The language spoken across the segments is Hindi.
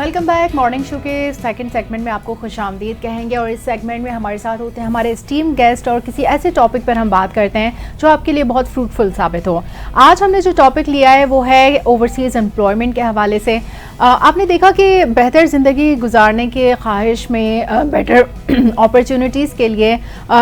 Welcome back. मॉर्निंग शो के सेकंड सेगमेंट में आपको खुशामदीद कहेंगे और इस सेगमेंट में हमारे साथ होते हैं हमारे स्टीम गेस्ट और किसी ऐसे टॉपिक पर हम बात करते हैं जो आपके लिए बहुत फ्रूटफुल साबित हो। आज हमने जो टॉपिक लिया है वो है ओवरसीज़ एम्प्लॉयमेंट के हवाले से। आपने देखा कि बेहतर ज़िंदगी गुजारने के ख्वाहिश में बेटर अपॉर्चुनिटीज़ के लिए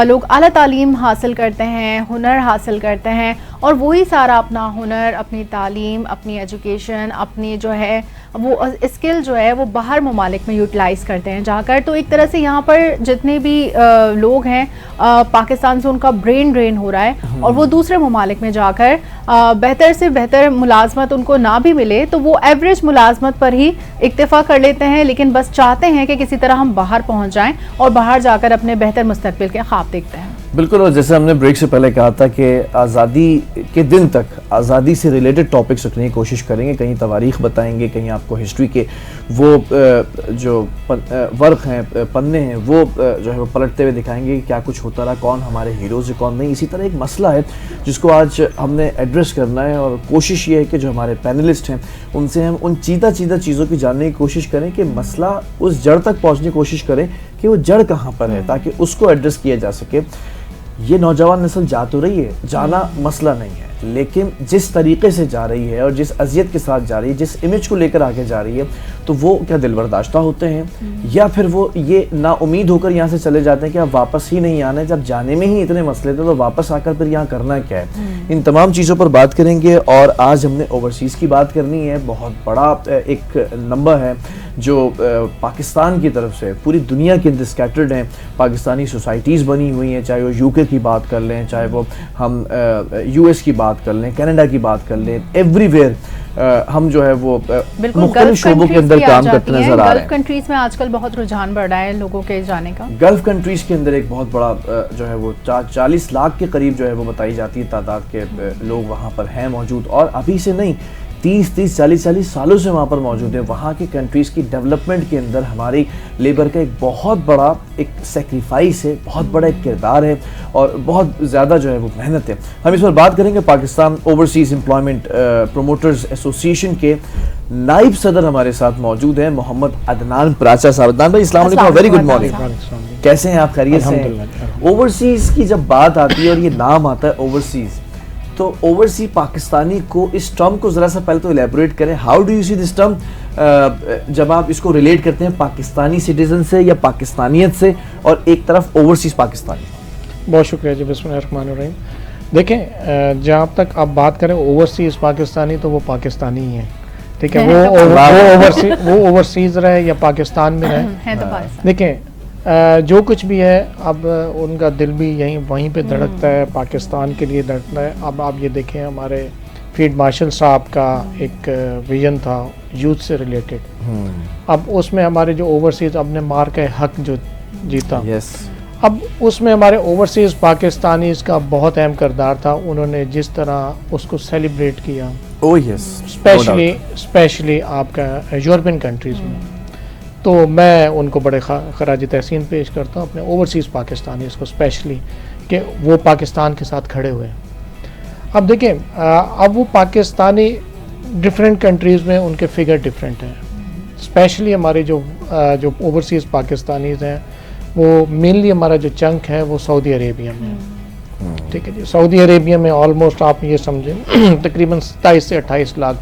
लोग आला तालीम हासिल करते हैं, हुनर हासिल करते हैं और वही सारा अपना हुनर, अपनी तालीम, अपनी एजुकेशन, अपनी जो है वो स्किल जो है वो बाहर ममालिक में यूटिलाइज़ करते हैं जाकर। तो एक तरह से यहाँ पर जितने भी लोग हैं पाकिस्तान से उनका ब्रेन ड्रेन हो रहा है और वो दूसरे ममालिक में जाकर बेहतर से बेहतर मुलाजमत उनको ना भी मिले तो वो एवरेज मुलाजमत पर ही इक्तफा कर लेते हैं, लेकिन बस चाहते हैं कि किसी तरह हम बाहर पहुँच जाएँ और बाहर जाकर अपने बेहतर मुस्तकबिल के ख्वाब देखते हैं। बिल्कुल, और जैसे हमने ब्रेक से पहले कहा था कि आज़ादी के दिन तक आज़ादी से रिलेटेड टॉपिक्स रखने की कोशिश करेंगे, कहीं तवारीख़ बताएंगे, कहीं आपको हिस्ट्री के वो जो वर्क हैं, पन्ने हैं, वो जो है वो पलटते हुए दिखाएंगे कि क्या कुछ होता रहा, कौन हमारे हीरोज़ है कौन नहीं। इसी तरह एक मसला है जिसको आज हमने एड्रेस करना है और कोशिश ये है कि जो हमारे पैनलिस्ट हैं उनसे हम उन चीज़ा चीज़ों की जानने की कोशिश करें कि मसला उस जड़ तक पहुँचने की कोशिश करें कि वो जड़ कहाँ पर है, ताकि उसको एड्रेस किया जा सके। ये नौजवान नस्ल जा तो रही है, जाना मसला नहीं है, लेकिन जिस तरीके से जा रही है और जिस अजियत के साथ जा रही है, जिस इमेज को लेकर आगे जा रही है, तो वो क्या दिलबर्दाश्ता होते हैं या फिर वो ये ना उम्मीद होकर यहाँ से चले जाते हैं कि अब वापस ही नहीं आना है। जब जाने में ही इतने मसले थे तो वापस आकर फिर यहाँ करना क्या है। इन तमाम चीज़ों पर बात करेंगे और आज हमने ओवरसीज़ की बात करनी है। बहुत बड़ा एक नंबर है जो पाकिस्तान की तरफ से पूरी दुनिया के अंदर स्कैटर्ड हैं। पाकिस्तानी सोसाइटीज़ बनी हुई हैं, चाहे वो यूके की बात कर लें, चाहे वो हम यूएस की बात कर लें, कनाडा की बात कर लें, एवरीवेयर हम जो है वो मुख्तलिफ शोबों के अंदर काम करते नजर आ रहे हैं। गल्फ कंट्रीज में आजकल बहुत रुझान बढ़ रहा है लोगों के जाने का। गल्फ कंट्रीज के अंदर एक बहुत बड़ा जो है वो 40 लाख के करीब जो है वो बताई जाती है तादाद के लोग वहाँ पर हैं मौजूद, और अभी से नहीं 30-40 सालों से वहाँ पर मौजूद है। वहाँ की कंट्रीज़ की डेवलपमेंट के अंदर हमारी लेबर का एक बहुत बड़ा एक सेक्रीफाइस है, बहुत बड़ा एक किरदार है और बहुत ज़्यादा जो है वो मेहनत है। हम इस पर बात करेंगे। Pakistan overseas employment promoters association के नाइब सदर हमारे साथ मौजूद हैं, मोहम्मद अदनान प्राचा साहब। अदनान भाई अस्सलाम वालेकुम, वेरी गुड मॉर्निंग, कैसे हैं आप? खैरियत से? ओवरसीज़ की जब बात आती है और ये नाम आता है ओवरसीज़, तो ओवरसी पाकिस्तानी को इस टर्म को ज़रा सा पहले तो एलेबोरेट करें। How do you see this term जब आप इसको रिलेट करते हैं पाकिस्तानी सिटीजन से या पाकिस्तानियत से और एक तरफ ओवरसीज़ पाकिस्तानी? बहुत शुक्रिया जी, बिस्मिल्लाहिर्रहमानिर्रहीम। देखें, जहाँ तक आप बात करें ओवरसीज़ पाकिस्तानी तो वो पाकिस्तानी ही है, ठीक है। वो ओवरसीज़ रहे या पाकिस्तान में रहे, देखें जो कुछ भी है अब उनका दिल भी वहीं पे धड़कता है, पाकिस्तान के लिए धड़कता है। अब आप ये देखें, हमारे फील्ड मार्शल साहब का एक विजन था यूथ से रिलेटेड, अब उसमें हमारे जो ओवरसीज़ अपने मार के हक जो जीता, अब उसमें हमारे ओवरसीज़ पाकिस्तानीज़ का बहुत अहम किरदार था। उन्होंने जिस तरह उसको सेलिब्रेट किया, स्पेशली आपका यूरोपियन कंट्रीज़ में, तो मैं उनको बड़े खराज तहसीन पेश करता हूँ अपने ओवरसीज़ पाकिस्तानी इसको स्पेशली कि वो पाकिस्तान के साथ खड़े हुए। अब देखें, अब वो पाकिस्तानी डिफरेंट कंट्रीज़ में उनके फिगर डिफरेंट हैं। स्पेशली हमारे जो ओवरसीज़ पाकिस्तानीज़ हैं वो मेनली हमारा जो चंक है वो सऊदी अरेबिया में, ठीक है जी। सऊदी अरेबिया में ऑलमोस्ट आप ये समझें तकरीबन 27 से 28 लाख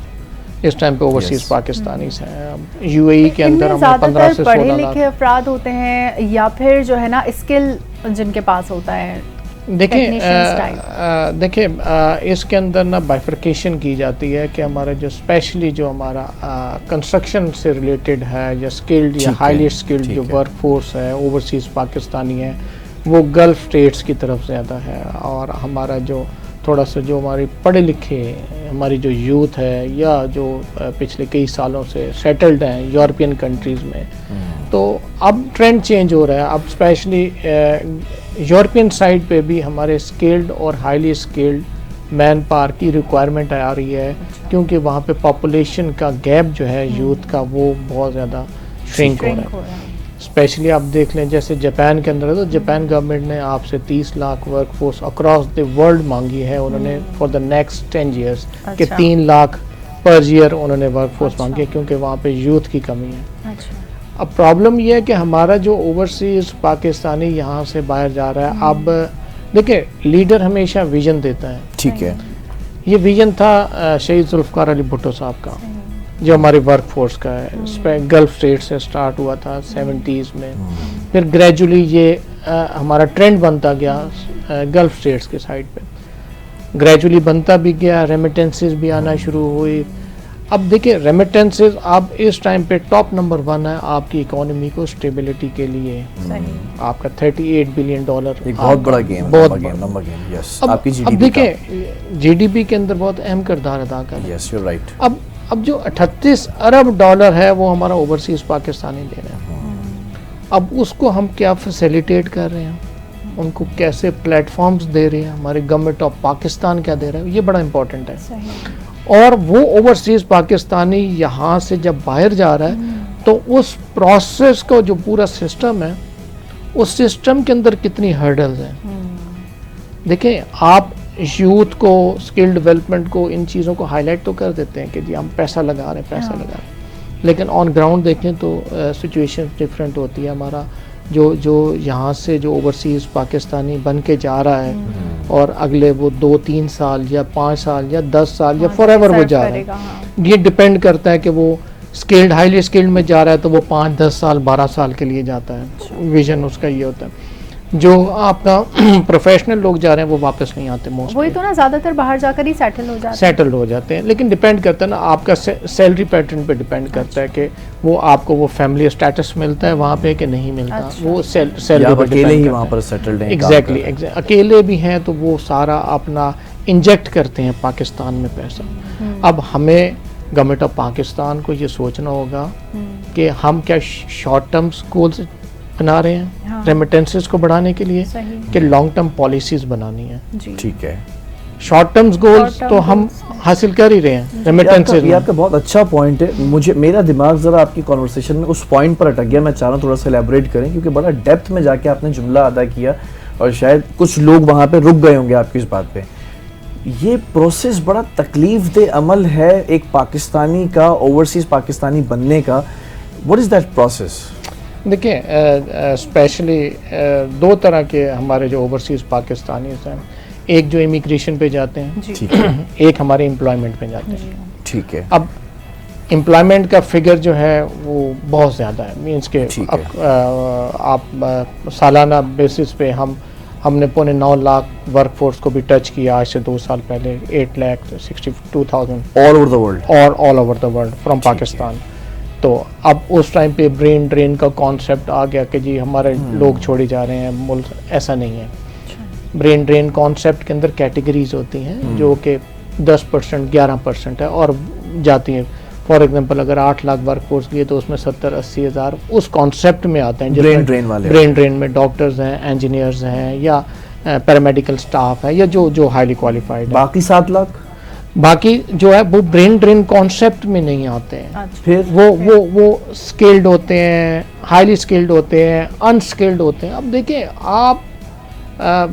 इस टाइम पे ओवरसीज़ पाकिस्तानी हैं। यूएई के अंदर हम 15 से 16 पढ़े लिखे अफराद होते हैं या फिर जो है ना स्किल जिनके पास होता है? देखिए इसके अंदर ना बाइफर्केशन की जाती है कि हमारा जो स्पेशली जो हमारा कंस्ट्रक्शन से रिलेटेड है या स्किल्ड या हाईली स्किल्ड जो वर्क फोर्स है ओवरसीज़ पाकिस्तानी है वो गल्फ स्टेट्स की तरफ ज़्यादा है, और हमारा जो थोड़ा सा जो हमारी पढ़े लिखे हमारी जो यूथ है या जो पिछले कई सालों से सेटल्ड हैं यूरोपियन कंट्रीज़ में, तो अब ट्रेंड चेंज हो रहा है। अब स्पेशली यूरोपियन साइड पे भी हमारे स्किल्ड और हाईली स्किल्ड मैन पावर की रिक्वायरमेंट आ रही है, क्योंकि वहाँ पे पॉपुलेशन का गैप जो है यूथ का वो बहुत ज़्यादा श्रिंक हो रहा है। स्पेशली आप देख लें जैसे जापान के अंदर है, तो जापान गवर्नमेंट ने आपसे 30 lakh workforce across the world मांगी है उन्होंने फॉर द नेक्स्ट 10 ईयर्स के 3 लाख पर ईयर उन्होंने वर्कफोर्स मांगी है, क्योंकि वहाँ पे यूथ की कमी है। अच्छा। अब प्रॉब्लम ये है कि हमारा जो ओवरसीज पाकिस्तानी यहाँ से बाहर जा रहा है, अब देखिए लीडर हमेशा विजन देता है। ठीक है। ये विजन था शहीद जुल्फ़िकार अली भुट्टो साहब का, जो हमारे वर्क फोर्स का है। गल्फ स्टेट से स्टार्ट हुआ था 70s में, फिर ग्रेजुअली ये हमारा ट्रेंड बनता गया गल्फ स्टेट्स के साइड पे, ग्रेजुअली बनता भी गया, रेमिटेंसेस भी आना शुरू हुई। अब देखिए रेमिटेंसेस अब इस टाइम पे टॉप नंबर 1 है आपकी इकोनॉमी को स्टेबिलिटी के लिए। आपका $38 बिलियन एक बहुत बड़ा गेम, बहुत नंबर गेम। यस। अब आपकी अब देखिए जीडीपी के अंदर बहुत अहम किरदार अदा कर रहा है। Yes, you are right. अब जो $38 अरब है वो हमारा ओवरसीज पाकिस्तानी दे रहे हैं। अब उसको हम क्या फैसिलिटेट कर रहे हैं, उनको कैसे प्लेटफॉर्म्स दे रहे हैं, हमारे गवर्नमेंट ऑफ पाकिस्तान क्या दे रहा है, ये बड़ा इंपॉर्टेंट है। और वो ओवरसीज पाकिस्तानी यहाँ से जब बाहर जा रहा है तो उस प्रोसेस को जो पूरा सिस्टम है, उस सिस्टम के अंदर कितनी हर्डल्स हैं। देखिए आप यूथ को, स्किल डेवलपमेंट को, इन चीज़ों को हाईलाइट तो कर देते हैं कि जी हम पैसा लगा रहे हैं, पैसा लगा रहे हैं, लेकिन ऑन ग्राउंड देखें तो सिचुएशन डिफरेंट होती है। हमारा जो यहाँ से जो ओवरसीज पाकिस्तानी बन के जा रहा है और अगले वो 2-3 साल या 5 साल या 10 साल या फॉरएवर वो जा रहा है, ये डिपेंड करता है कि वो स्किल्ड, हाईली स्किल्ड में जा रहा है तो वो 5-10 साल 12 साल के लिए जाता है। विजन उसका ये होता है। जो आपका प्रोफेशनल लोग जा रहे हैं वो वापस नहीं आते मोस्ट। वही तो ना, ज्यादातर बाहर जाकर ही सेटल हो जाते हैं। लेकिन डिपेंड करता है ना आपका सैलरी पैटर्न पे डिपेंड करता है कि वो आपको वो फैमिली स्टेटस मिलता है वहाँ पे कि नहीं मिलता। वो सैलरी अकेले ही वहाँ पर सेटल्ड हैं। एग्जैक्टली, अकेले भी हैं तो वो सारा अपना इंजेक्ट करते हैं पाकिस्तान में पैसा। अब हमें गवर्नमेंट ऑफ पाकिस्तान को ये सोचना होगा कि हम क्या शॉर्ट टर्म गोल्स बना रहे हैं रेमिटेंसेस को बढ़ाने के लिए, कि लॉन्ग टर्म पॉलिसीज बनानी है। ठीक है। शॉर्ट टर्म गोल्स तो हम हासिल कर ही रहे हैं रेमिटेंसेस। ये आपका बहुत अच्छा पॉइंट है। मुझे मेरा दिमाग जरा आपकी कॉन्वर्सेशन में उस पॉइंट पर अटक गया। मैं चाह रहा हूँ थोड़ा सा एलैबोरेट करें, क्योंकि बड़ा डेप्थ में जाके आपने जुमला अदा किया और शायद कुछ लोग वहाँ पे रुक गए होंगे आपकी इस बात पे। ये प्रोसेस बड़ा तकलीफ दे अमल है एक पाकिस्तानी का ओवरसीज पाकिस्तानी बनने का। What is that process? देखिए स्पेशली 2 तरह के हमारे जो ओवरसीज पाकिस्तानी हैं, एक जो इमिग्रेशन पे जाते हैं, ठीक है, एक हमारे एम्प्लॉयमेंट पे जाते हैं। ठीक है। अब एम्प्लॉयमेंट का फिगर जो है वो बहुत ज़्यादा है, मीन्स के आप सालाना बेसिस पे हमने 9.25 लाख वर्कफोर्स को भी टच किया आज से 2 साल पहले। 8,62,000 ऑल ओवर द वर्ल्ड, और all over the world from Pakistan. तो अब उस टाइम पे ब्रेन ड्रेन का कॉन्सेप्ट आ गया कि जी हमारे लोग छोड़े जा रहे हैं मुल्क। ऐसा नहीं है। ब्रेन ड्रेन कॉन्सेप्ट के अंदर कैटेगरीज होती हैं जो कि 10%, 11% है और जाती हैं। फॉर एग्जांपल अगर 8 लाख वर्कफोर्स लिए तो उसमें 70-80 हज़ार उस कॉन्सेप्ट में आते हैं। ब्रेन ड्रेन वाले, ब्रेन ड्रेन में डॉक्टर्स हैं, इंजीनियर्स हैं, या पैरामेडिकल स्टाफ है, या जो हाईली क्वालिफाइड है। बाकी 7 लाख बाकी जो है वो ब्रेन ड्रेन कॉन्सेप्ट में नहीं आते हैं। फिर वो स्किल्ड होते हैं, हाईली स्किल्ड होते हैं, अनस्किल्ड होते हैं। अब देखिए आप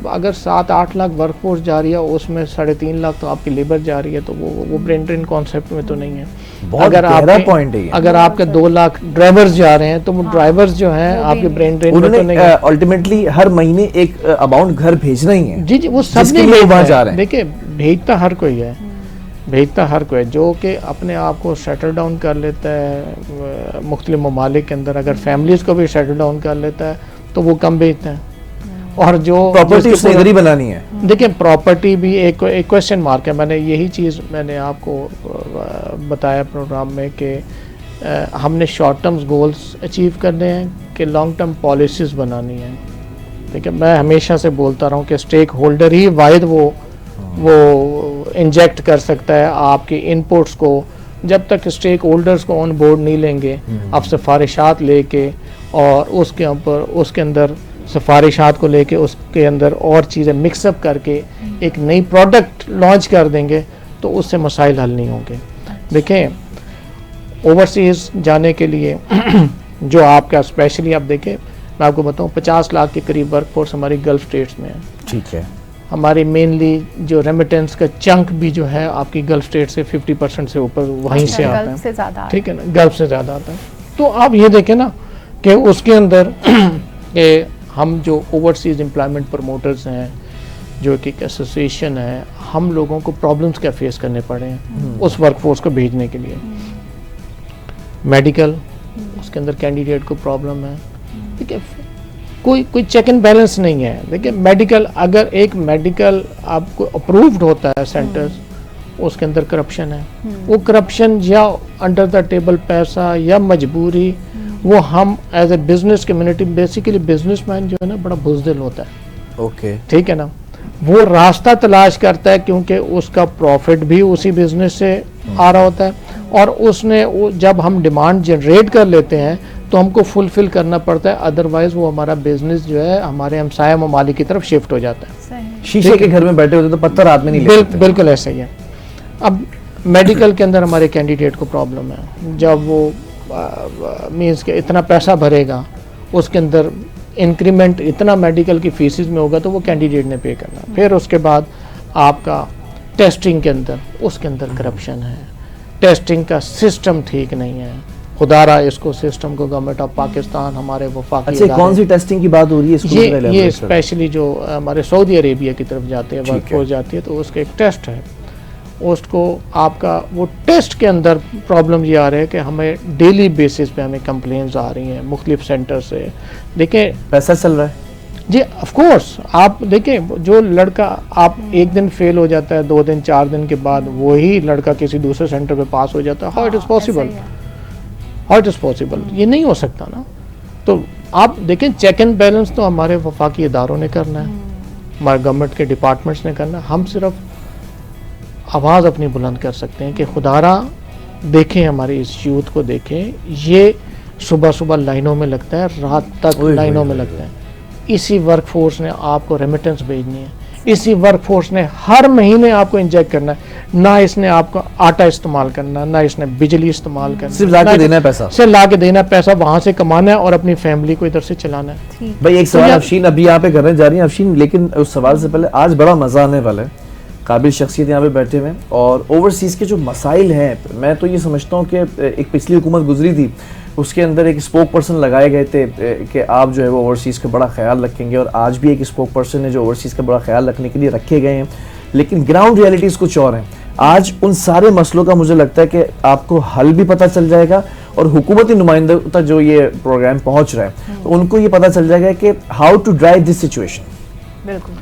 अगर 7-8 लाख वर्कफोर्स जा रही है, उसमें 3.5 लाख तो आपकी लेबर जा रही है, तो वो ब्रेन ड्रेन कॉन्सेप्ट में तो नहीं है। अगर आपके 2 लाख ड्राइवर्स जा रहे हैं तो वो ड्राइवर्स जो हैं आपके ब्रेन ड्रेन में तो नहीं है। अल्टीमेटली हर महीने एक अमाउंट घर भेजना ही है। जी वो सब नहीं वहाँ जा रहे हैं। देखिए भेजता हर कोई है, भेजता हर कोई है जो कि अपने आप को सेटल डाउन कर लेता है मुख्तलिफ ममालिक के अंदर। अगर फैमिलीज को भी सेटल डाउन कर लेता है तो वो कम भेजता है। और जो प्रॉपर्टी उसने इधर ही बनानी है। देखिए प्रॉपर्टी भी एक क्वेश्चन मार्क है। मैंने यही चीज़ मैंने आपको बताया प्रोग्राम में कि हमने शॉर्ट टर्म गोल्स अचीव करने हैं कि लॉन्ग टर्म पॉलिसीज़ बनानी है। देखिए मैं हमेशा से बोलता रहा हूँ कि स्टेक होल्डर ही वाहिद वो इंजेक्ट कर सकता है आपके इनपुट्स को। जब तक स्टेक होल्डर्स को ऑन बोर्ड नहीं लेंगे, आप सिफारिशात लेके और उसके अंदर सिफारिशात को लेके उसके अंदर और चीज़ें मिक्सअप करके एक नई प्रोडक्ट लॉन्च कर देंगे तो उससे मसाइल हल नहीं होंगे। देखें ओवरसीज़ जाने के लिए जो आपका स्पेशली आप देखें, मैं आपको बताऊं 50 लाख के करीब वर्कफोर्स हमारी गल्फ स्टेट्स में है। ठीक है। हमारी मेनली जो रेमिटेंस का चंक भी जो है आपकी गल्फ स्टेट से 50% से ऊपर वहीं से आता गल्फ से ज़्यादा है, ठीक है ना, गल्फ से ज़्यादा आता है। तो आप ये देखें ना कि उसके अंदर कि हम जो ओवरसीज एम्प्लॉयमेंट प्रमोटर्स हैं, जो कि एक एसोसिएशन है, हम लोगों को प्रॉब्लम्स क्या फेस करने पड़े हैं उस वर्कफोर्स को भेजने के लिए। मेडिकल, उसके अंदर कैंडिडेट को प्रॉब्लम है, ठीक है, कोई चेक एंड बैलेंस नहीं है। देखिए मेडिकल, अगर एक मेडिकल आपको अप्रूव्ड होता है सेंटर्स, उसके अंदर करप्शन है, वो करप्शन या अंडर द टेबल पैसा या मजबूरी, वो हम as a business community, basically businessman जो है ना बड़ा बुज़दिल होता है, ओके, ठीक है ना, वो रास्ता तलाश करता है क्योंकि उसका प्रॉफिट भी उसी बिजनेस से आ रहा होता है, और उसने जब हम डिमांड जनरेट कर लेते हैं तो हमको फुलफिल करना पड़ता है, अदरवाइज वो हमारा बिजनेस जो है हमारे हमसाया ममालिक की तरफ शिफ्ट हो जाता है। शीशे के घर में बैठे होते तो पत्थर हाथ में नहीं ले सकते। बिल्कुल ऐसा ही है। अब मेडिकल के अंदर हमारे कैंडिडेट को प्रॉब्लम है, जब वो मीन्स के इतना पैसा भरेगा, उसके अंदर इंक्रीमेंट इतना मेडिकल की फीसिस में होगा तो वो कैंडिडेट ने पे करना। फिर उसके बाद आपका टेस्टिंग के अंदर, उसके अंदर करप्शन है, टेस्टिंग का सिस्टम ठीक नहीं है, खुदारा इसको सिस्टम को गवर्नमेंट ऑफ पाकिस्तान हमारे वफाकी अच्छा, कौन सी टेस्टिंग की बात हो रही है? ये स्पेशली जो हमारे सऊदी अरेबिया की तरफ जाते हैं, वर्कफोर्स जाती है, तो उसका एक टेस्ट है, उसको आपका वो टेस्ट के अंदर प्रॉब्लम ये आ रहा है कि हमें डेली बेसिस पे हमें कंप्लेंट्स आ रही हैं मुख्तलिफ सेंटर से। देखिए पैसा चल रहा है जी, ऑफ कोर्स। आप देखें, जो लड़का आप एक दिन फेल हो जाता है, 2 दिन 4 दिन के बाद वही लड़का किसी दूसरे सेंटर पे पास हो जाता है, how it is possible, how it is possible, ये नहीं हो सकता ना। तो आप देखें, चेक एंड बैलेंस तो हमारे वफाकी इदारों ने करना है, हमारे गवर्नमेंट के डिपार्टमेंट्स ने करना है। हम सिर्फ आवाज़ अपनी बुलंद कर सकते हैं कि खुदारा देखें, हमारे इस यूथ को देखें, ये सुबह सुबह लाइनों में लगता है, रात तक लाइनों में लगता है। इसी वर्कफोर्स ने आपको रेमिटेंस भेजनी है, इसी वर्कफोर्स ने हर महीने आपको इंजेक्ट करना है, ना इसने आपको आटा इस्तेमाल करना, ना इसने बिजली इस्तेमाल करना, सिर्फ ला के देना है पैसा, सिर्फ ला के देना पैसा, वहाँ से कमाना है और अपनी फैमिली को इधर से चलाना है। भाई एक सवाल अफशीन अभी यहाँ पे करने जा रही है अफशीन, लेकिन उस सवाल से पहले आज बड़ा मजा आने वाला है, काबिल शख्सियत यहाँ पे बैठे हुए हैं, और ओवरसीज़ के जो मसाइल हैं, मैं तो ये समझता हूँ कि एक पिछली हुकूमत गुजरी थी, उसके अंदर एक स्पोक पर्सन लगाए गए थे कि आप जो है वो ओवरसीज़ का बड़ा ख्याल रखेंगे, और आज भी एक स्पोक पर्सन है जो ओवरसीज़ का बड़ा ख्याल रखने के लिए रखे गए हैं, लेकिन ग्राउंड रियलिटीज़ कुछ और हैं। आज उन सारे मसलों का मुझे लगता है कि आपको हल भी पता चल जाएगा, और हुकूमती नुमाइंदों तक जो ये प्रोग्राम पहुँच रहा है तो उनको ये पता चल जाएगा कि how to drive this situation. बिल्कुल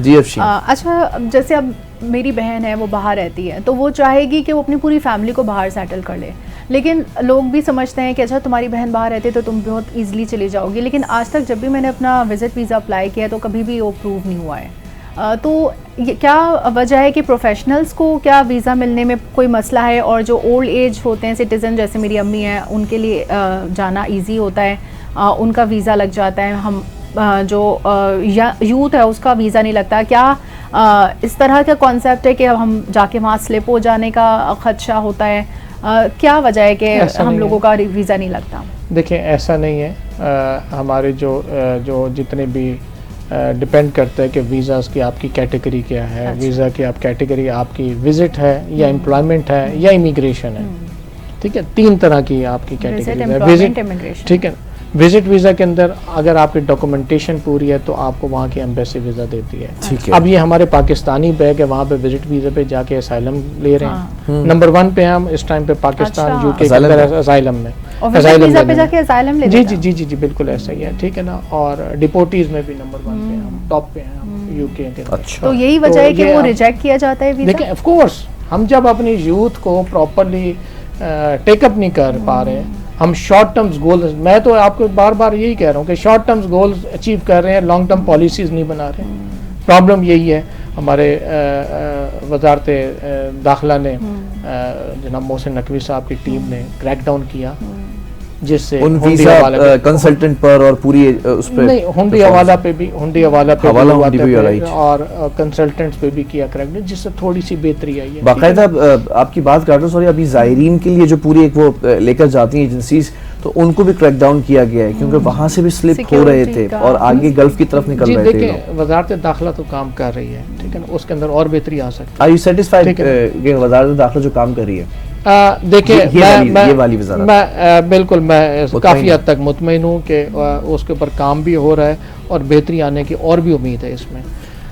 जी अफशीन। अच्छा, जैसे अब मेरी बहन है, वो बाहर रहती है, तो वो चाहेगी कि वो अपनी पूरी फैमिली को बाहर सेटल कर ले, लेकिन लोग भी समझते हैं कि अच्छा तुम्हारी बहन बाहर रहती है तो तुम बहुत ईजिली चली जाओगी, लेकिन आज तक जब भी मैंने अपना विजिट वीज़ा अप्लाई किया तो कभी भी वो अप्रूव नहीं हुआ है। तो ये क्या वजह है कि प्रोफेशनल्स को क्या वीज़ा मिलने में कोई मसला है, और जो ओल्ड एज होते हैं सिटीज़न, जैसे मेरी अम्मी हैं, उनके लिए जाना ईजी होता है, उनका वीज़ा लग जाता है, हम जो यूथ है उसका वीज़ा नहीं लगता? क्या इस तरह का कॉन्सेप्ट है कि हम जाके वहाँ स्लिप हो जाने का खदशा होता है? क्या वजह है कि हम लोगों का वीज़ा नहीं लगता? देखिए ऐसा नहीं है, हमारे जो जितने भी डिपेंड करता है कि वीज़ास की आपकी कैटेगरी क्या है। अच्छा। वीज़ा की आप कैटेगरी आपकी विजिट है या एम्प्लॉयमेंट है या इमिग्रेशन है, ठीक है, 3 तरह की आपकी कैटेगरी है। विजिट, ठीक है, विजिट वीज़ा के अंदर अगर आपकी डॉक्यूमेंटेशन पूरी है तो आपको वहाँ की एम्बेसी वीज़ा देती है। ठीक है। अब ये हमारे पाकिस्तानी बैग है, वहाँ पे विजिट वीज़ा पे जाके असाइलम ले रहे हैं। नंबर 1 पे हम इस टाइम पे पाकिस्तान। अच्छा। यूके के अंदर असाइलम में, वीज़ा पे जाके असाइलम ले। जी जी जी जी जी बिल्कुल ऐसा ही है, ठीक है ना। और डिपोटीज में भी नंबर 1 पे हम, टॉप पे हैं हम यूके के। अच्छा, तो यही वजह है कि वो रिजेक्ट किया जाता है वीज़ा? देखिए ऑफ कोर्स, हम जब अपनी यूथ को प्रॉपरली टेकअप नहीं कर पा रहे, हम शॉर्ट टर्म्स गोल्स, मैं तो आपको बार बार यही कह रहा हूँ कि शॉर्ट टर्म्स गोल्स अचीव कर रहे हैं, लॉन्ग टर्म पॉलिसीज़ नहीं बना रहे। प्रॉब्लम यही है। हमारे वजारत दाखिला ने, जनाब मोहसिन नकवी साहब की टीम ने क्रैक डाउन किया, जिससे उन हुंडी वीजा हवाला कंसल्टेंट पर और पूरी उस पे नहीं, हुंडी हवाला पे भी हवाला हुंडी पे भी राइट, और कंसल्टेंट्स पे भी किया करेक्ट, जिससे थोड़ी सी बेहतरी आई है। बाकायदा आपकी बात कर रहा हूँ, सॉरी, अभी ज़ायरीन के लिए जो पूरी एक वो लेकर जाती हैं एजेंसीज, तो उनको भी क्रैक डाउन किया गया है क्योंकि वहाँ से भी स्लिप हो रहे थे और आगे गल्फ की तरफ निकल रहे थे। देखिए वजारत दाखिला तो काम कर रही है, ठीक है ना, उसके अंदर और बेहतरी आ सकती है। आर यू सेटिस्फाइड कि वजारत दाखिला जो काम कर रही है? देखिए मैं बिल्कुल मैं काफ़ी हद तक मुतमईन हूँ कि उसके ऊपर काम भी हो रहा है और बेहतरी आने की और भी उम्मीद है इसमें।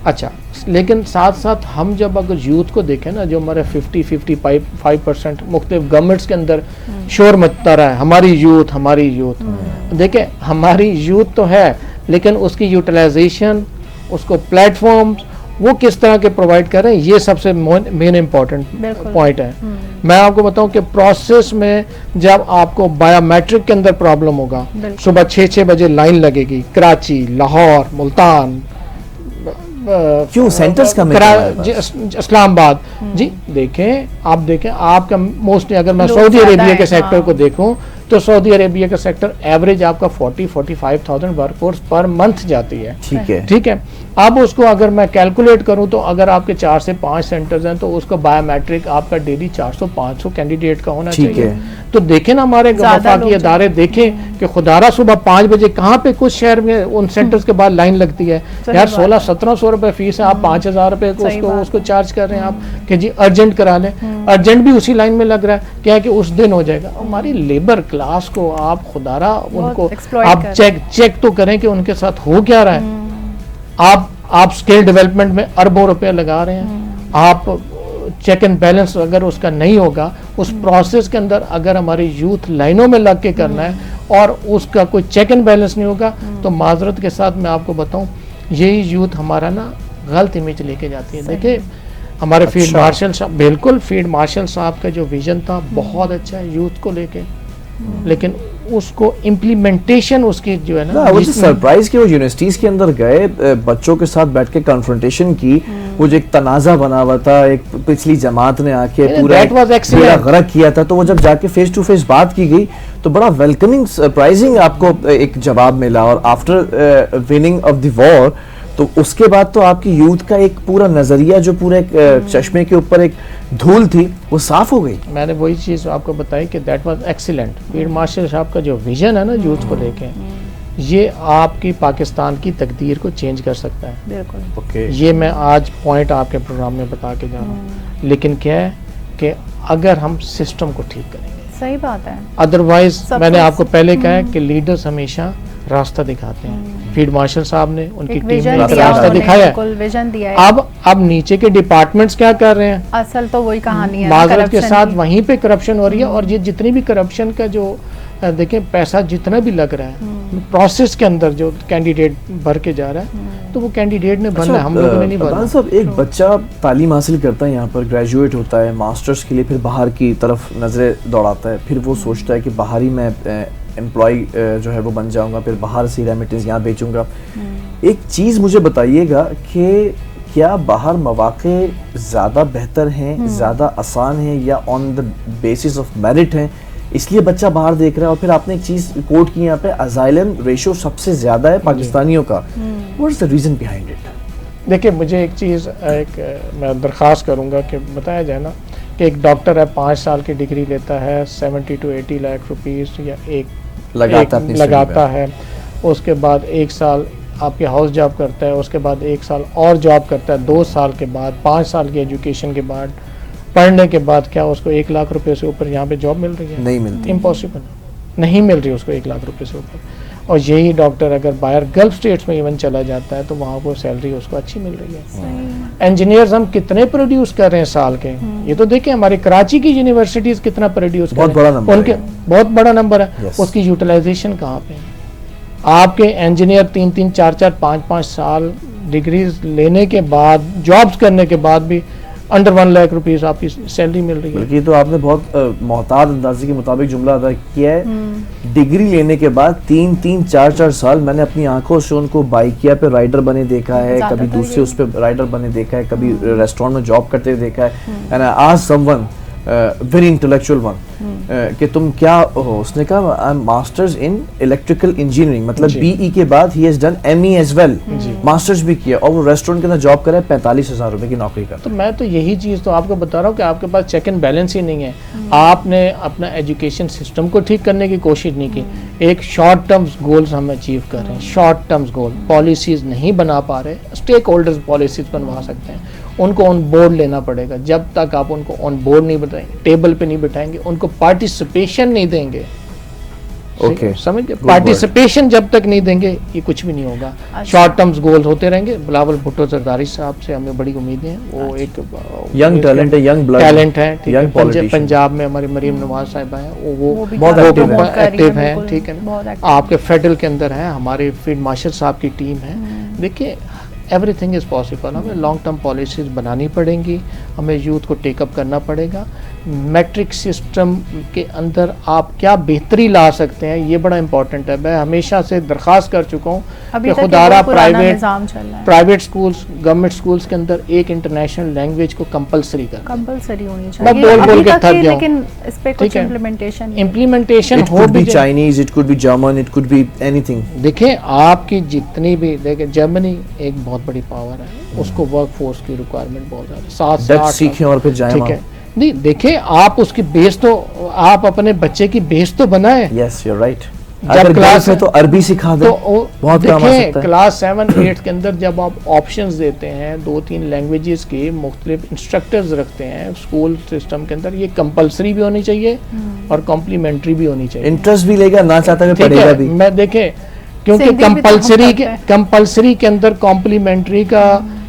अच्छा, लेकिन साथ साथ हम जब अगर यूथ को देखें ना, जो हमारे 50-55% मुख्तलिफ गवर्नमेंट्स के अंदर शोर मचता रहा है, हमारी यूथ देखें, हमारी यूथ तो है, लेकिन उसकी यूटिलाइजेशन, उसको प्लेटफॉर्म्स वो किस तरह के प्रोवाइड कर रहे हैं, ये सबसे मेन इम्पॉर्टेंट पॉइंट है। मैं आपको बताऊं कि प्रोसेस में जब आपको बायोमेट्रिक के अंदर प्रॉब्लम होगा, सुबह 6 बजे लाइन लगेगी, कराची, लाहौर, मुल्तान, क्यों सेंटर्स कम इस्लामाबाद जी, आप देखें आपका मोस्टली, अगर मैं सऊदी अरेबिया के सेक्टर को देखूं तो सऊदी अरेबिया का सेक्टर एवरेज आपका 40-45,000 वर्कफोर्स पर मंथ जाती है। ठीक है। अब उसको अगर मैं कैलकुलेट करूं तो अगर आपके 4 से 5 सेंटर्स हैं तो उसको बायोमेट्रिक आपका डेली 400-500 कैंडिडेट का होना चाहिए। तो देखें ना, हमारे वफाकी अदारे देखें कि खुदारा सुबह 5 बजे कहाँ पे कुछ शहर में उन सेंटर्स के बाद लाइन लगती है यार, 1600-1700 रुपए फीस है, आप 5,000 रुपए को उसको चार्ज कर रहे हैं आप कि जी अर्जेंट करा लें, अर्जेंट भी उसी लाइन में लग रहा है, क्या है कि उस दिन हो जाएगा। हमारी लेबर क्लास को आप खुदारा उनको आप चेक तो करें कि उनके साथ हो क्या रहा है। आप स्किल डेवलपमेंट में अरबों रुपए लगा रहे हैं, आप चेक एंड बैलेंस अगर उसका नहीं होगा, उस प्रोसेस के अंदर अगर हमारी यूथ लाइनों में लग के करना है और उसका कोई चेक एंड बैलेंस नहीं होगा, तो माजरत के साथ मैं आपको बताऊं, यही यूथ हमारा ना गलत इमेज लेके जाती है। देखिए हमारे फील्ड मार्शल साहब, बिल्कुल फील्ड मार्शल साहब का जो विजन था बहुत अच्छा है यूथ को लेके, लेकिन उसको इम्प्लीमेंटेशन उसकी जो है ना, वो जो सरप्राइज के वो यूनिवर्सिटीज के अंदर गए, बच्चों के साथ बैठ के कन्फ्रंटेशन की, वो जो एक तनाजा बना हुआ था, एक पिछली जमात ने आके पूरा गरक किया था, तो वो जब जाके फेस टू फेस बात की गई तो बड़ा वेलकमिंग सरप्राइजिंग आपको एक जवाब मिला। और after winning of the war, तो उसके बाद तो आपकी यूथ का एक पूरा नजरिया, जो पूरे चश्मे के ऊपर एक धूल थी, वो साफ हो गई। मैंने वही चीज आपको बताई कि that was excellent. Field marshal साहब का जो विजन है ना यूथ को लेके, ये आपकी पाकिस्तान की तकदीर को चेंज कर सकता है। बिल्कुल। ये मैं आज पॉइंट आपके प्रोग्राम में बता के जा रहा हूँ। लेकिन क्या है कि अगर हम सिस्टम को ठीक करेंगे, सही बात है, अदरवाइज मैंने आपको पहले कहा है कि लीडर्स हमेशा रास्ता दिखाते हैं। फील्ड मार्शल साहब ने, उनकी टीम ने रास्ता दिखाया है, विजन दिया है। अब नीचे के डिपार्टमेंट्स क्या कर रहे हैं, असल तो वही कहानी है, माजरत के साथ वहीं पे करप्शन हो रही है। और ये जितनी भी करप्शन का जो देखें पैसा जितना भी लग रहा है प्रोसेस के अंदर, जो कैंडिडेट भर के जा रहा है, तो वो कैंडिडेट ने बनना है, हम लोगों ने नहीं बनना। साहब, एक बच्चा तालीम हासिल करता है, यहाँ पर ग्रेजुएट होता है, मास्टर्स के लिए फिर बाहर की तरफ नजरें दौड़ाता है, फिर वो सोचता है कि बाहर ही मैं एम्प्लॉय जो है वो बन जाऊंगा, फिर बाहर से रेमिटेंस यहाँ बेचूंगा। एक चीज़ मुझे बताइएगा कि क्या बाहर मौक़े ज़्यादा बेहतर हैं, ज़्यादा आसान हैं, या on the basis of merit हैं, इसलिए बच्चा बाहर देख रहा है? और फिर आपने एक चीज़ कोट की यहाँ पे, असाइलम रेशो सबसे ज़्यादा है पाकिस्तानियों का, what is the reason behind it? देखिए मुझे एक चीज़ मैं दरख्वास्त करूँगा कि बताया जाए ना कि एक डॉक्टर है 5 साल की डिग्री लेता है, 70 to 80 लाख रुपीज़ या लगाता है, उसके बाद 1 साल आपके हाउस जॉब करता है, उसके बाद 1 साल और जॉब करता है, 2 साल के बाद, 5 साल की एजुकेशन के बाद, पढ़ने के बाद क्या उसको 1 लाख रुपए से ऊपर यहाँ पे जॉब मिल रही है? नहीं मिलती, इम्पॉसिबल, नहीं मिल रही उसको 1 लाख रुपए से ऊपर। और यही डॉक्टर अगर बाहर गल्फ स्टेट्स में इवन चला जाता है तो वहाँ को सैलरी उसको अच्छी मिल रही है। इंजीनियर्स हम कितने प्रोड्यूस कर रहे हैं साल के, ये तो देखें हमारे कराची की यूनिवर्सिटीज कितना प्रोड्यूस कर रहे हैं, उनके बहुत बड़ा नंबर है, उसकी यूटिलाइजेशन कहाँ पे है? आपके इंजीनियर 3-3, 4-4, 5-5 साल डिग्रीज लेने के बाद, जॉब्स करने के बाद भी अंडर 1 लाख रुपीस आपकी सैलरी मिल रही है। बल्कि तो आपने बहुत मोहताज अंदाजे के मुताबिक जुमला अदा किया है। डिग्री लेने के बाद 3-3, 4-4 साल मैंने अपनी आंखों से उनको बाइकिया पे राइडर बने देखा है, कभी दूसरे उस पे राइडर बने देखा है, कभी रेस्टोरेंट में जॉब करते हुए देखा है। And I asked someone very intellectual one कि तुम क्या हो, उसने कहा I am masters in electrical engineering, मतलब बीई के बाद ही has done ME as well, masters भी किया, और वो रेस्टोरेंट के अंदर जॉब कर रहा है, 45,000 रुपए की नौकरी कर। तो मैं तो यही चीज़ तो आपको बता रहा हूँ कि आपके पास चेक एंड बैलेंस ही नहीं है। आपने अपना एजुकेशन सिस्टम को ठीक करने की कोशिश नहीं की। एक शॉर्ट टर्म्स गोल्स हम अचीव कर रहे हैं, शॉर्ट टर्म्स गोल, पॉलिसीज़ नहीं बना पा रहे, स्टेक होल्डर्स पॉलिसीज़ बनवा सकते हैं, उनको ऑन बोर्ड लेना पड़ेगा। जब तक आप उनको ऑन बोर्ड नहीं बताएंगे, टेबल पे नहीं बिठाएंगे, उनको पार्टिसिपेशन नहीं देंगे, ओके समझिए, पार्टिसिपेशन जब तक नहीं देंगे ये कुछ भी नहीं होगा। शॉर्ट टर्म्स गोल्स होते रहेंगे। बिलावल भुट्टो जरदारी साहब से हमें बड़ी उम्मीदें हैं, वो एक यंग टैलेंट है, यंग ब्लड टैलेंट है, ठीक है। पंजाब में हमारी मरीम नवाज साहिबा हैं, वो बहुत एक्टिव है, ठीक है। आपके फेडरल के अंदर है, हमारे फील्ड मार्शल साहब की टीम है। देखिए एवरीथिंग इज़ पॉसिबल। हमें लॉन्ग टर्म पॉलिसीज़ बनानी पड़ेंगी, हमें यूथ को टेकअप करना पड़ेगा। मैट्रिक सिस्टम के अंदर आप क्या बेहतरी ला सकते हैं, ये बड़ा इंपॉर्टेंट है। मैं हमेशा से दरख्वास्त कर चुका हूँ कि खुदारा प्राइवेट स्कूल्स, गवर्नमेंट स्कूल्स के अंदर एक इंटरनेशनल लैंग्वेज को कंपलसरी कर, कंपलसरी होनी चाहिए। मैं बोल के थक गया, लेकिन इस पे कुछ इम्प्लीमेंटेशन हो भी। Chinese, it could be German, it could be anything. देखिए आपकी जितनी भी, देखिए जर्मनी एक बहुत बड़ी पावर है, उसको वर्क फोर्स की रिक्वायरमेंट बहुत ज़्यादा, 7 से 8 सीखें और फिर जाएं। ठीक है, नहीं देखिए आप उसकी बेस तो, आप अपने बच्चे की बेस तो बनाए। Yes you are right. जब क्लास में तो अरबी सिखा दो, तो बहुत काम आ सकता है। क्लास 7-8 के अंदर जब आप ऑप्शंस देते हैं 2-3 लैंग्वेजेस के मुख्तलिफ इंस्ट्रक्टर्स रखते हैं स्कूल सिस्टम के अंदर, ये कंपलसरी भी होनी चाहिए और कॉम्प्लीमेंट्री भी होनी चाहिए। इंटरेस्ट भी लेगा, ना चाहता है पढ़ेगा भी। मैं देखे क्योंकि कंपलसरी के अंदर कॉम्प्लीमेंट्री का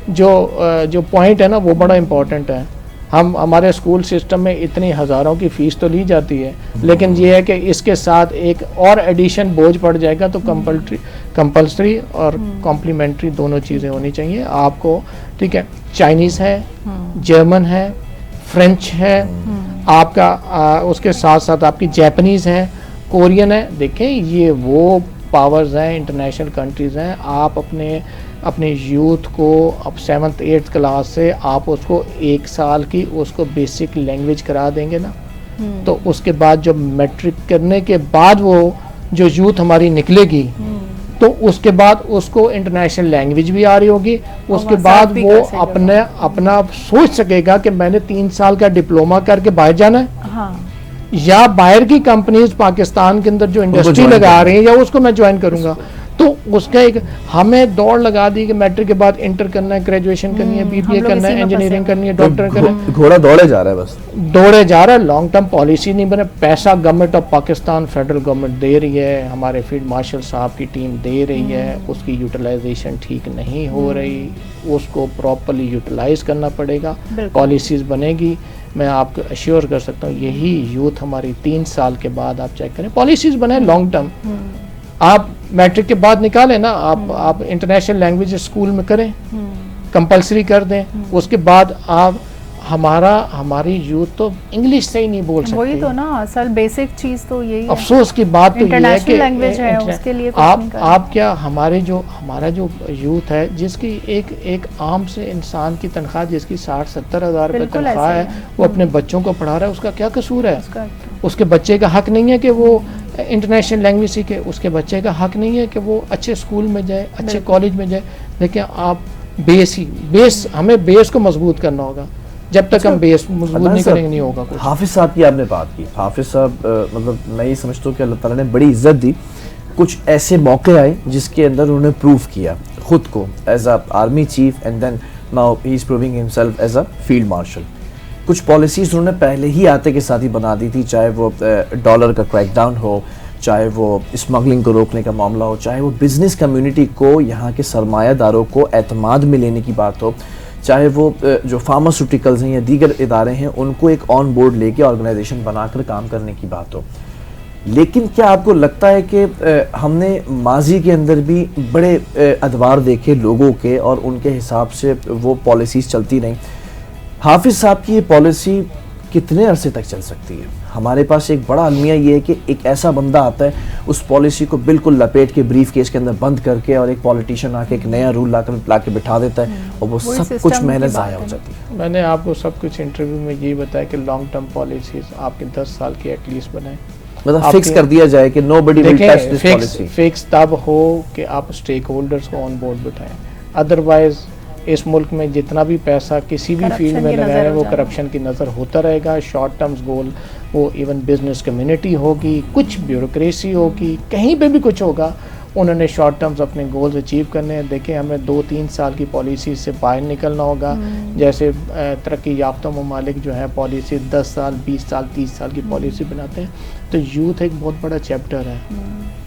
जो पॉइंट है ना, वो बड़ा इंपॉर्टेंट है। हम हमारे स्कूल सिस्टम में इतनी हज़ारों की फ़ीस तो ली जाती है, लेकिन ये है कि इसके साथ एक और एडिशन बोझ पड़ जाएगा, तो कंपलसरी और कॉम्प्लीमेंट्री दोनों चीज़ें होनी चाहिए आपको, ठीक है। चाइनीज़ है, जर्मन है, फ्रेंच है, आपका उसके साथ साथ आपकी जैपनीज़ है, कोरियन है। देखें ये वो पावर्स हैं, इंटरनेशनल कंट्रीज़ हैं। आप अपने यूथ को अब 7th-8th क्लास से आप उसको 1 साल की उसको बेसिक लैंग्वेज करा देंगे ना, तो उसके बाद जब मैट्रिक करने के बाद वो जो यूथ हमारी निकलेगी, तो उसके बाद उसको इंटरनेशनल लैंग्वेज भी आ रही होगी, उसके बाद वो अपना सोच सकेगा कि मैंने 3 साल का डिप्लोमा करके बाहर जाना है, हाँ। या बाहर की कंपनीज पाकिस्तान के अंदर जो इंडस्ट्री लगा रही है, या उसको मैं ज्वाइन करूंगा। तो उसका एक हमें दौड़ लगा दी कि मैट्रिक के बाद इंटर करना है, ग्रेजुएशन करनी है, बीबीए करना है, इंजीनियरिंग करनी है, डॉक्टर करना है। घोड़ा दौड़े जा रहा है, बस दौड़े जा रहा है। लॉन्ग टर्म पॉलिसी नहीं बने। पैसा government of Pakistan, federal government दे रही है, हमारे फील्ड मार्शल साहब की टीम दे रही है, उसकी यूटिलाइजेशन ठीक नहीं हो रही, उसको प्रॉपरली यूटिलाइज करना पड़ेगा, पॉलिसीज बनेगी। मैं आपको अश्योर कर सकता हूँ यही यूथ हमारी 3 साल के बाद आप चेक करें, पॉलिसीज बने लॉन्ग टर्म। आप मैट्रिक के बाद निकालें ना, आप इंटरनेशनल लैंग्वेज स्कूल में करें, कंपलसरी कर दें, उसके बाद आप हमारी यूथ तो इंग्लिश से ही नहीं बोल सकती। वही तो ना असल बेसिक चीज तो यही है। अफसोस की बात तो ये है कि लैंग्वेज है, उसके लिए आप क्या हमारा जो यूथ है, जिसकी एक आम से इंसान की तनख्वाह जिसकी 60-70 हज़ार रुपये तनख्वाह है, वो अपने बच्चों को पढ़ा रहा है, उसका क्या कसूर है? उसके बच्चे का हक नहीं है कि वो इंटरनेशनल लैंग्वेज सीखे, उसके बच्चे का हक नहीं है कि वो अच्छे स्कूल में जाए, अच्छे कॉलेज में जाए। देखिए आप हमें बेस को मजबूत करना होगा। जब तक हम बेस मजबूत नहीं करेंगे नहीं होगा कुछ। हाफिज साहब की आपने बात की, हाफिज साहब मतलब मैं ये समझता हूँ कि अल्लाह ताला ने बड़ी इज्जत दी। कुछ ऐसे मौके आए जिसके अंदर उन्होंने प्रूव किया खुद को as a army chief, and then now he is proving himself as a field marshal. कुछ पॉलिसीज उन्होंने पहले ही आते के साथ ही बना दी थी, चाहे वो डॉलर का क्रैकडाउन हो, चाहे वो स्मगलिंग को रोकने का मामला हो, चाहे वो बिजनेस कम्युनिटी को, यहाँ के सरमायादारों को एतमाद में लेने की बात हो, चाहे वो जो फार्मास्यूटिकल्स हैं या दीगर इदारे हैं उनको एक ऑन बोर्ड लेके ऑर्गेनाइजेशन बनाकर काम करने की बात हो। लेकिन क्या आपको लगता है कि हमने माजी के अंदर भी बड़े अदवार देखे लोगों के और उनके हिसाब से वो पॉलिसीज़ चलती रहीं? हाफिज साहब की ये पॉलिसी कितने अरसे तक चल सकती है? हमारे पास एक बड़ा अलमिया ये है कि एक ऐसा बंदा आता है, उस पॉलिसी को बिल्कुल लपेट के ब्रीफ केस के अंदर बंद करके, और एक पॉलिटिशियन आके एक नया रूल ला के बिठा देता है, और वो सब कुछ मेहनत ज़ाया हो जाती है। मैंने आपको सब कुछ इंटरव्यू में यही बताया कि लॉन्ग टर्म पॉलिसीज आपके 10 साल की एटलीस्ट बनाएं, मतलब फिक्स कर दिया जाए कि nobody will touch this policy. Fix तब हो कि आप स्टेक होल्डर्स को ऑन बोर्ड बिठाएं, अदरवाइज इस मुल्क में जितना भी पैसा किसी भी फील्ड में लगाया है वो करप्शन की नज़र होता रहेगा। शॉर्ट टर्म्स गोल, वो इवन बिजनेस कम्युनिटी होगी, कुछ ब्यूरोक्रेसी होगी, कहीं पे भी कुछ होगा, उन्होंने शॉर्ट टर्म्स अपने गोल्स अचीव करने हैं। देखें, हमें 2-3 साल की पॉलिसी से बाहर निकलना होगा। जैसे तरक्की याफ्ता ममालिक जो है पॉलिसी 10 साल, 20 साल, 30 साल की पॉलिसी बनाते हैं। तो यूथ एक बहुत बड़ा चैप्टर है,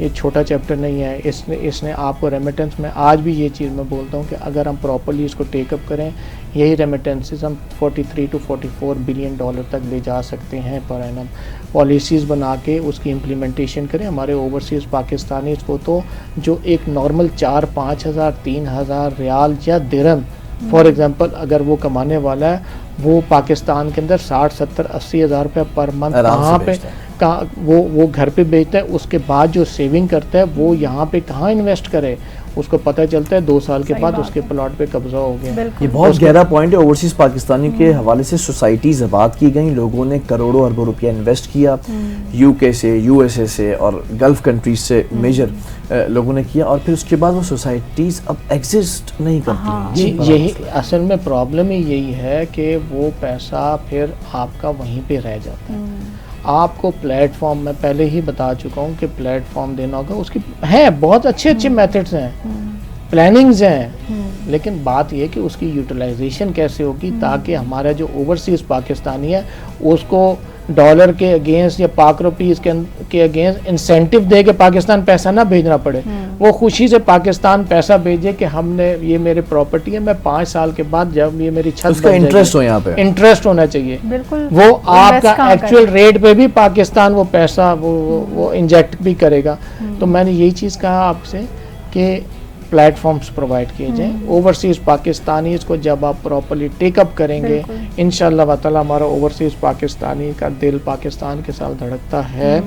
ये छोटा चैप्टर नहीं है। इसने आपको रेमिटेंस में, आज भी ये चीज़ मैं बोलता हूँ कि अगर हम प्रॉपरली इसको टेकअप करें, यही रेमिटेंसेस हम 43 to 44 बिलियन डॉलर तक ले जा सकते हैं पर एनम। पॉलिसीज़ बना के उसकी इम्प्लीमेंटेशन करें। हमारे ओवरसीज़ पाकिस्तानी को तो जो एक नॉर्मल 4-5 हज़ार 3 हज़ार रियाल या दिरहम फॉर एग्जांपल अगर वो कमाने वाला है, वो पाकिस्तान के अंदर 60-70-80 हज़ार रुपये पर मंथ वो घर पे बेचता है। उसके बाद जो सेविंग करता है वो यहाँ पे कहाँ इन्वेस्ट करे, उसको पता चलता है 2 साल के बाद उसके प्लॉट पे कब्जा हो गया। ये बहुत गहरा पॉइंट है। ओवरसीज पाकिस्तानियों के हवाले से सोसाइटीज आबाद की गई, लोगों ने करोड़ों अरबों रुपया इन्वेस्ट किया, यूके से, यूएसए से और गल्फ कंट्रीज से मेजर लोगों ने किया, और फिर उसके बाद वो सोसाइटीज अब एग्जिस्ट नहीं करती। जी, यही असल में प्रॉब्लम ही यही है कि वो पैसा फिर आपका वहीं पे रह जाता है। आपको प्लेटफॉर्म, मैं पहले ही बता चुका हूँ कि प्लेटफॉर्म देना होगा, उसकी है बहुत अच्छे मेथड्स हैं, प्लानिंग्स हैं, लेकिन बात यह कि उसकी यूटिलाइजेशन कैसे होगी ताकि हमारा जो ओवरसीज पाकिस्तानी है उसको डॉलर के अगेंस्ट या पाक रुपीज़ के अगेंस्ट इंसेंटिव दे के पाकिस्तान पैसा ना भेजना पड़े। वो खुशी से पाकिस्तान पैसा भेजे कि हमने, ये मेरे प्रॉपर्टी है, मैं 5 साल के बाद जब ये मेरी छत उसका इंटरेस्ट हो, यहाँ पे इंटरेस्ट होना चाहिए। बिल्कुल, वो आपका एक्चुअल रेट पे भी पाकिस्तान वो पैसा वो इंजेक्ट भी करेगा। तो मैंने यही चीज़ कहा आपसे कि प्लेटफॉर्म्स प्रोवाइड किए जाएँ। ओवरसीज़ पाकिस्तानी को जब आप प्रॉपर्ली टेकअप करेंगे, इंशाअल्लाह ताला हमारा ओवरसीज़ पाकिस्तानी का दिल पाकिस्तान के साथ धड़कता है,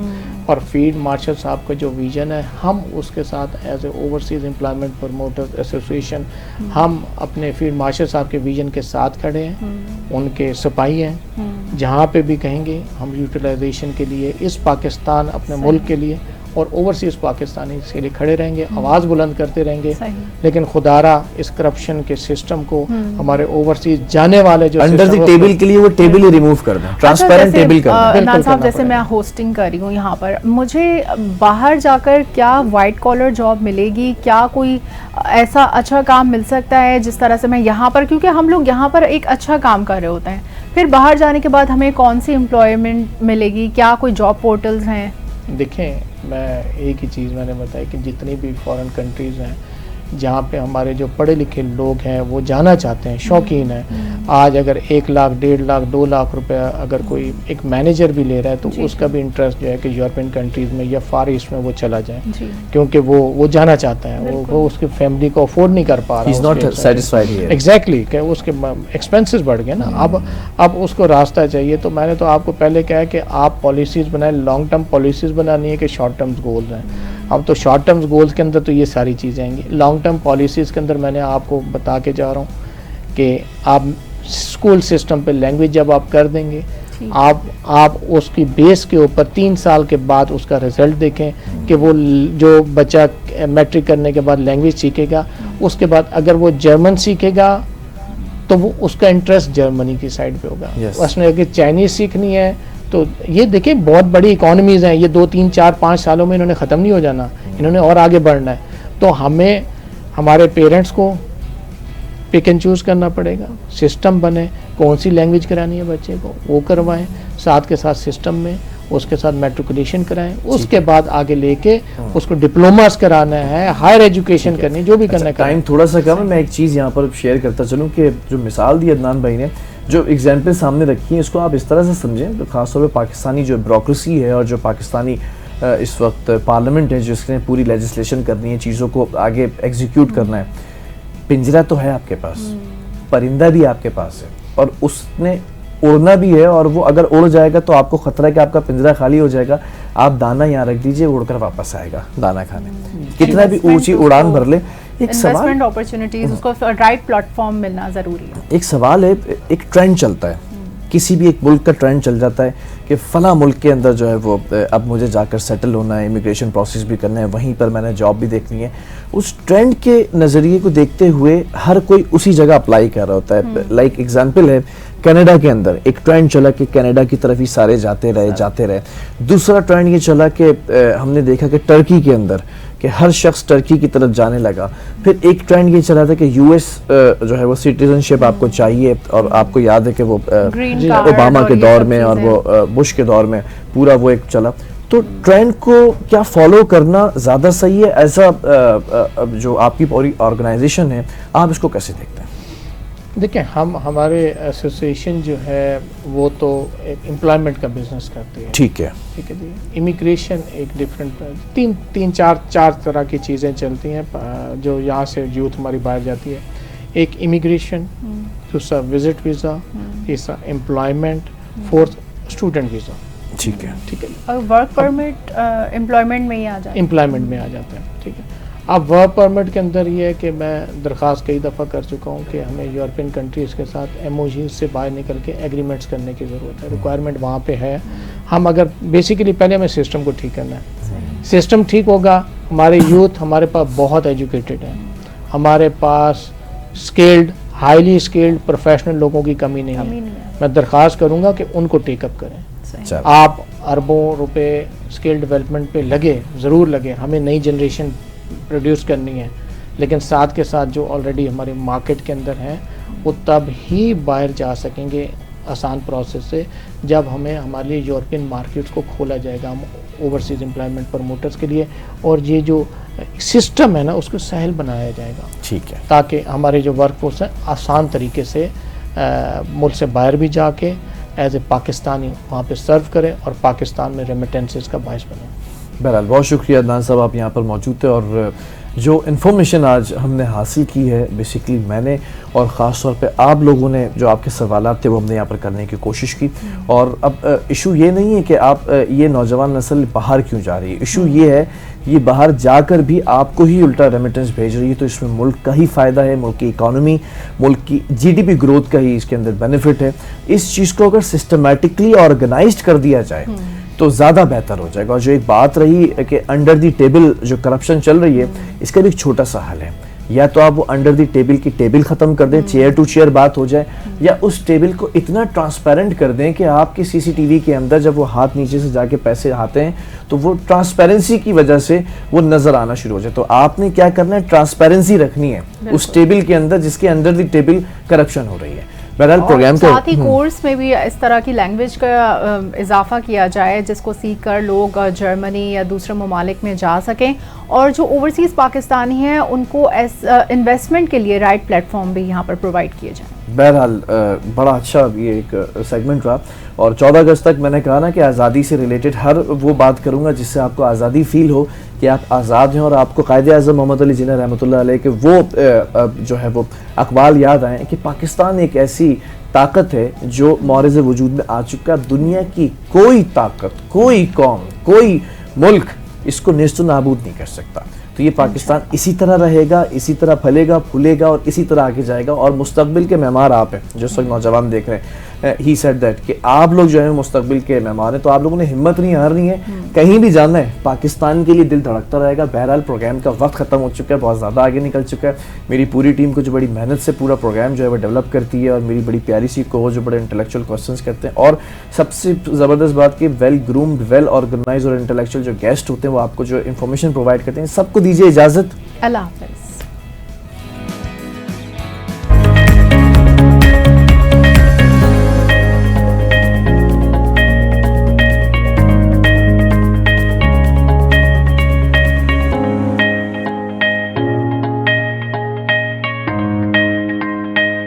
और फील्ड मार्शल साहब का जो विज़न है, हम उसके साथ as a overseas employment promoters association हम अपने फील्ड मार्शल साहब के विज़न के साथ खड़े हैं, उनके सिपाही हैं। जहाँ पे भी कहेंगे हम यूटिलाइजेशन के लिए, इस पाकिस्तान अपने मुल्क के लिए और ओवरसीज़ पाकिस्तानी के लिए खड़े रहेंगे, आवाज़ बुलंद करते रहेंगे। लेकिन खुदारा इस करप्शन के सिस्टम को हमारे ओवरसीज़ जाने वाले जो अंडर द टेबल के लिए वो टेबल ही रिमूव कर दें, ट्रांसपेरेंट टेबल कर दें। नाज़ साहब, जैसे मैं होस्टिंग कर रही हूँ यहाँ पर, मुझे बाहर जाकर क्या वाइट कॉलर जॉब मिलेगी? क्या कोई ऐसा अच्छा काम मिल सकता है जिस तरह से मैं यहाँ पर, क्योंकि हम लोग यहाँ पर एक अच्छा काम कर रहे होते हैं, फिर बाहर जाने के बाद हमें कौन सी एम्प्लॉयमेंट मिलेगी? क्या कोई जॉब पोर्टल्स हैं? देखें, मैं एक ही चीज़ मैंने बताई कि जितनी भी फॉरेन कंट्रीज़ हैं जहाँ पे हमारे जो पढ़े लिखे लोग हैं वो जाना चाहते हैं, शौकीन हैं। आज अगर 1 लाख, 1.5 लाख, 2 लाख रुपया अगर कोई एक मैनेजर भी ले रहा है तो उसका भी इंटरेस्ट जो है कि यूरोपियन कंट्रीज़ में या फार ईस्ट में वो चला जाए, क्योंकि वो जाना चाहता है, वो उसकी फैमिली को अफोर्ड नहीं कर पा रहा। एग्जैक्टली, कि उसके एक्सपेंसेस बढ़ गए ना। अब उसको रास्ता चाहिए। तो मैंने तो आपको पहले कहा कि आप पॉलिसीज़ बनाएं, लॉन्ग टर्म पॉलिसीज़ बनानी है कि शॉर्ट टर्म गोल्स हैं। अब तो शॉर्ट टर्म गोल्स के अंदर तो ये सारी चीज़ें आएंगी। लॉन्ग टर्म पॉलिसीज़ के अंदर मैंने आपको बता के जा रहा हूँ कि आप स्कूल सिस्टम पे लैंग्वेज जब आप कर देंगे, आप उसकी बेस के ऊपर 3 साल के बाद उसका रिज़ल्ट देखें कि वो जो बच्चा मैट्रिक करने के बाद लैंग्वेज सीखेगा, उसके बाद अगर वो जर्मन सीखेगा तो वो उसका इंटरेस्ट जर्मनी की साइड पे होगा। उसने अगर चाइनीज़ सीखनी है तो ये देखिए बहुत बड़ी इकोनॉमीज़ हैं, ये 2, 3, 4, 5 सालों में इन्होंने ख़त्म नहीं हो जाना, इन्होंने और आगे बढ़ना है। तो हमें हमारे पेरेंट्स को पिक एंड चूज़ करना पड़ेगा, सिस्टम बने, कौन सी लैंग्वेज करानी है बच्चे को वो करवाएं, साथ के साथ सिस्टम में उसके साथ मैट्रिकुलेशन कराएं, उसके बाद आगे लेके उसको डिप्लोमास कराना है, हायर एजुकेशन करनी, जो भी करना है। टाइम थोड़ा सा कम है, मैं एक चीज़ यहाँ पर शेयर करता चलूँ कि जो मिसाल दी अदनान भाई ने, जो एग्जाम्पल सामने रखी है, इसको आप इस तरह से समझें तो ख़ासतौर पर पाकिस्तानी जो ब्यूरोक्रेसी है और जो पाकिस्तानी इस वक्त पार्लियामेंट है जिसने पूरी लेजिस्लेशन करनी है, चीज़ों को आगे एग्जीक्यूट करना है, पिंजरा तो है आपके पास, परिंदा भी आपके पास है, और उसने उड़ना भी है, और वो अगर उड़ जाएगा तो आपको खतरा है कि आपका पिंजरा खाली हो जाएगा, आप दाना यहाँ रख दीजिए, उड़कर वापस आएगा दाना खाने। कितना भी ऊंची उड़ान भर ले, एक सवाल, इन्वेस्टमेंट अपॉर्चुनिटीज, उसको राइट प्लेटफॉर्म मिलना ज़रूरी है। एक सवाल है, एक ट्रेंड चलता है, किसी भी एक मुल्क का ट्रेंड चल जाता है कि फला मुल्क के अंदर जो है वो अब मुझे जाकर सेटल होना है, इमिग्रेशन प्रोसेस भी करना है, वहीं पर मैंने जॉब भी देखनी है। उस ट्रेंड के नज़रिए को देखते हुए हर कोई उसी जगह अप्लाई कर रहा होता है। लाइक एग्जांपल है, कनाडा के अंदर एक ट्रेंड चला कि कनाडा की तरफ ही सारे जाते रहे। दूसरा ट्रेंड ये चला कि हमने देखा कि टर्की के अंदर कि हर शख्स टर्की की तरफ जाने लगा। फिर एक ट्रेंड ये चला था कि यूएस जो है वो सिटीजनशिप आपको चाहिए, और आपको याद है कि वो ओबामा के दौर में और वो बुश के दौर में पूरा वो एक चला। तो ट्रेंड को क्या फॉलो करना ज़्यादा सही है? ऐसा जो आपकी पूरी ऑर्गेनाइजेशन है, आप इसको कैसे देखते हैं? देखिए, हमारे एसोसिएशन जो है वो तो एक एम्प्लॉयमेंट का बिजनेस करती है। ठीक है जी। इमिग्रेशन एक डिफरेंट चार तरह की चीज़ें चलती हैं जो यहाँ से यूथ हमारी बाहर जाती है। एक इमिग्रेशन, दूसरा विजिट वीज़ा, तीसरा एम्प्लॉयमेंट, फोर्थ स्टूडेंट वीज़ा। ठीक है। और वर्क परमिट एम्प्लॉयमेंट में ही आ जाता है। एम्प्लॉयमेंट में आ जाता है। ठीक है। अब वर्क परमिट के अंदर ये है कि मैं दरख्वास्त कई दफ़ा कर चुका हूँ कि हमें यूरोपियन कंट्रीज़ के साथ एमओयू से बाहर निकल के एग्रीमेंट्स करने की ज़रूरत है। रिक्वायरमेंट वहाँ पे है। हम अगर बेसिकली पहले हमें सिस्टम को ठीक करना है। सिस्टम ठीक होगा, हमारे यूथ हमारे पास बहुत एजुकेटेड है, हमारे पास स्किल्ड, हाईली स्किल्ड प्रोफेशनल लोगों की कमी नहीं है। मैं दरख्वास्त करूँगा कि उनको टेकअप करें। आप अरबों रुपए स्किल डेवलपमेंट पे लगे, ज़रूर लगे, हमें नई जनरेशन प्रोड्यूस करनी है, लेकिन साथ के साथ जो ऑलरेडी हमारे मार्केट के अंदर हैं वो तब ही बाहर जा सकेंगे आसान प्रोसेस से जब हमें हमारे लिए यूरोपियन मार्केट्स को खोला जाएगा, हम ओवरसीज एम्प्लॉयमेंट प्रमोटर्स के लिए, और ये जो सिस्टम है ना उसको सहल बनाया जाएगा। ठीक है, ताकि हमारे जो वर्कफोर्स है आसान तरीके से मुल्क से बाहर भी जाके एज ए पाकिस्तानी वहाँ पे सर्व करें और पाकिस्तान में रेमिटेंसेस का बायस बने। बहरहाल बहुत शुक्रिया अदनान साहब, आप यहाँ पर मौजूद थे, और जो इन्फॉर्मेशन आज हमने हासिल की है बेसिकली मैंने और ख़ास तौर पे आप लोगों ने जो आपके सवालात थे वो हमने यहाँ पर करने की कोशिश की। और अब इशू ये नहीं है कि आप ये नौजवान नस्ल बाहर क्यों जा रही है, इशू ये है ये बाहर जाकर भी आपको ही उल्टा रेमिटेंस भेज रही है, तो इसमें मुल्क का ही फ़ायदा है, मुल्क की इकानमी, मुल्क की जीडीपी ग्रोथ का ही इसके अंदर बेनिफिट है। इस चीज़ को अगर सिस्टमेटिकली ऑर्गेनाइज्ड कर दिया जाए तो ज़्यादा बेहतर हो जाएगा। और जो एक बात रही कि अंडर दी टेबल जो करप्शन चल रही है, इसका भी एक छोटा सा हल है, या तो आप वो अंडर दी टेबल की टेबल ख़त्म कर दें, चेयर टू चेयर बात हो जाए, या उस टेबल को इतना ट्रांसपेरेंट कर दें कि आपके सीसीटीवी के अंदर जब वो हाथ नीचे से जाके पैसे आते हैं तो वो ट्रांसपेरेंसी की वजह से वो नज़र आना शुरू हो जाए। तो आपने क्या करना है, ट्रांसपेरेंसी रखनी है उस टेबल के अंदर जिसके अंदर दी टेबल करप्शन हो रही है। बहरहाल प्रोग्राम के साथ ही कोर्स में भी इस तरह की लैंग्वेज का इजाफा किया जाए जिसको सीख कर लोग जर्मनी या दूसरे ममालिक में जा सकें, और जो ओवरसीज़ पाकिस्तानी हैं उनको इन्वेस्टमेंट के लिए राइट प्लेटफॉर्म भी यहाँ पर प्रोवाइड किए जाएं। बहरहाल बड़ा अच्छा ये एक सेगमेंट रहा, और 14 अगस्त तक मैंने कहा ना कि आज़ादी से रिलेटेड हर वो बात करूँगा जिससे आपको आज़ादी फील हो कि आप आज़ाद हैं, और आपको कायदे आज़म मोहम्मद अली जिन्ना रहमतुल्लाह अलैह के वो जो है वो अक़वाल याद आए कि पाकिस्तान एक ऐसी ताकत है जो मौरज़ वजूद में आ चुका, दुनिया की कोई ताकत, कोई कौम, कोई मुल्क इसको नेस्त नाबूद नहीं कर सकता। तो ये पाकिस्तान इसी तरह रहेगा, इसी तरह फलेगा फूलेगा और इसी तरह आगे जाएगा। और मुस्तकबिल के मेहमान आप हैं जो सब नौजवान देख रहे हैं, ही सेड दैट कि आप लोग जो है मुस्तकबिल के मेहमान हैं, तो आप लोगों ने हिम्मत नहीं हारनी है, कहीं भी जाना है, पाकिस्तान के लिए दिल धड़कता रहेगा। बहरहाल प्रोग्राम का वक्त ख़त्म हो चुका है, बहुत ज़्यादा आगे निकल चुका है। मेरी पूरी टीम को जो बड़ी मेहनत से पूरा प्रोग्राम जो है वो डेवलप करती है, और मेरी बड़ी प्यारी सी को जो बड़े इंटेलेक्चुअल क्वेश्चंस करते हैं, और सबसे ज़बरदस्त बात कि वेल ग्रूम्ड, वेल ऑर्गेनाइज और इंटेलेक्चुअल जो गेस्ट होते हैं वो आपको जो इन्फॉर्मेशन प्रोवाइड करते हैं। सबको दीजिए इजाज़त, अल्लाह हाफ़िज़।